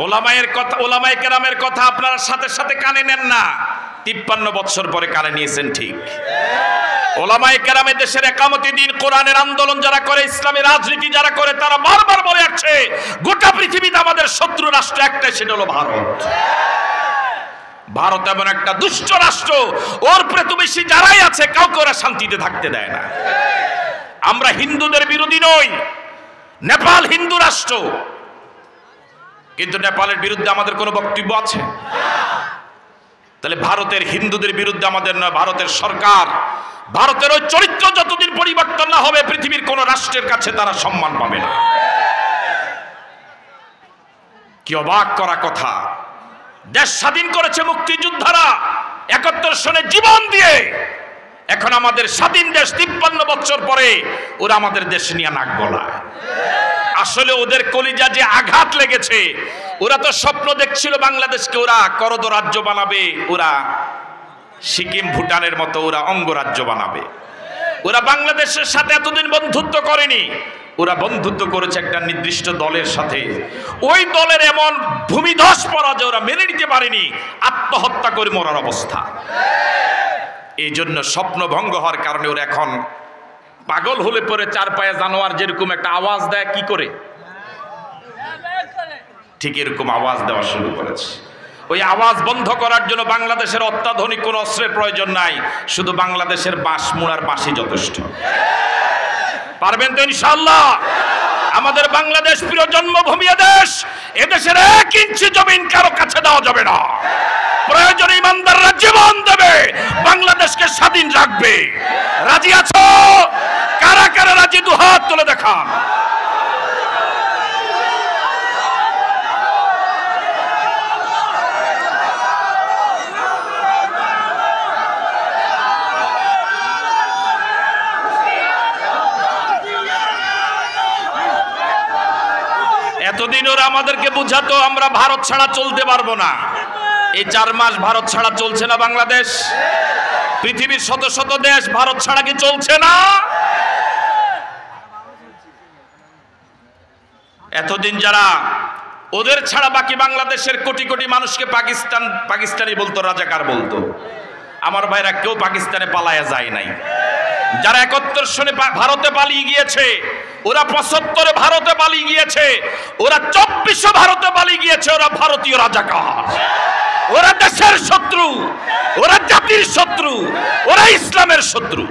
ওলামায়ের কথা, ওলামায়ে কেরামের কথা আপনারা সাথে সাথে কানে নেন না। 53 বছর পরে কানে নিয়েছেন ঠিক। ওলামায়ে কেরামে দেশের একামতি দিন কোরআনের আন্দোলন যারা করে, ইসলামী রাজনীতি যারা করে, তারা বারবার বলে আসছে গোটা পৃথিবীতে আমাদের শত্রু রাষ্ট্র একটাই, সেটা হলো ভারত। ভারত এমন একটা দুষ্ট রাষ্ট্র, ওর প্রতিবেশী যারাই আছে কাউকে ওরা শান্তিতে থাকতে দেয় না। আমরা হিন্দুদের বিরোধী নই, নেপাল হিন্দু রাষ্ট্র, কিন্তু নেপালের বিরুদ্ধে আমাদের কোনো বক্তব্য আছে? তাহলে ভারতের হিন্দুদের বিরুদ্ধে আমাদের নয়, ভারতের সরকার, ভারতের ওই চরিত্র যতদিন পরিবর্তন না হবে পৃথিবীর কোন রাষ্ট্রের কাছে তারা সম্মান পাবে না। কি অবাক করা কথা! দেশ স্বাধীন করেছে মুক্তিযোদ্ধারা 71 সনে জীবন দিয়ে। এখন আমাদের স্বাধীন দেশ 53 বছর পরে ওরা আমাদের দেশ নিয়ে নাক গলায়। আসলে ওদের কলিজা যে আঘাত লেগেছে, ওরা তো স্বপ্ন দেখছিল বাংলাদেশকে ওরা করদ রাজ্য বানাবে, ওরা সিকিম ভুটানের মতো ওরা অঙ্গরাজ্য বানাবে। ওরা বাংলাদেশের সাথে এতদিন বন্ধুত্ব করেনি, ওরা বন্ধুত্ব করেছে একটা নির্দিষ্ট দলের সাথে। ওই দলের এমন ভূমিধস পরাজয় ওরা মেনে নিতে পারেনি, আত্মহত্যা করে মরার অবস্থা। এই জন্য স্বপ্ন ভঙ্গ হওয়ার কারণে ওরা এখন পাগল হলে পরে চার পায়ে জানোয়ার যেরকম একটা আওয়াজ দেয়, কি করে ঠিক এরকম আওয়াজ দেওয়া শুরু করেছে। ওই আওয়াজ বন্ধ করার জন্য বাংলাদেশের অত্যাধুনিক কোন অস্ত্রের প্রয়োজন নাই, শুধু বাংলাদেশের বাঁশ মুড়ার বাঁশই যথেষ্ট। পারবেন তো ইনশাআল্লাহ? আমাদের বাংলাদেশ প্রিয় জন্মভূমি দেশ, এদেশের 1 ইঞ্চি জমিন কারো কাছে দেওয়া যাবে না। প্রয়োজনে ইমানদাররা জীবন দেবে, বাংলাদেশকে স্বাধীন রাখবে। রাজি আছো? কারা কারা রাজি? দুহাত তুলে দেখান। এতদিন ওরা আমাদেরকে বুঝাতো আমরা ভারত ছাড়া চলতে পারবো না। এই 4 মাস ভারত ছাড়া চলছে না বাংলাদেশ? পৃথিবীর শত শত দেশ ভারত ছাড়া কি চলছে না? এতদিন যারা ওদের ছাড়া বাকি বাংলাদেশের কোটি কোটি মানুষকে পাকিস্তানি বলতো, রাজাকার বলতো, আমার ভাইরা কেউ পাকিস্তানে পালায়া যায় নাই। যারা 71 সনে ভারতে পালিয়ে গিয়েছে, ওরা 75 ভারতে পালিয়ে গিয়েছে, ওরা 24 ভারতে পালিয়ে গিয়েছে, ওরা ভারতীয় রাজাকার। ওরা দেশের শত্রু, ওরা জাতির শত্রু, ওরা ইসলামের শত্রু।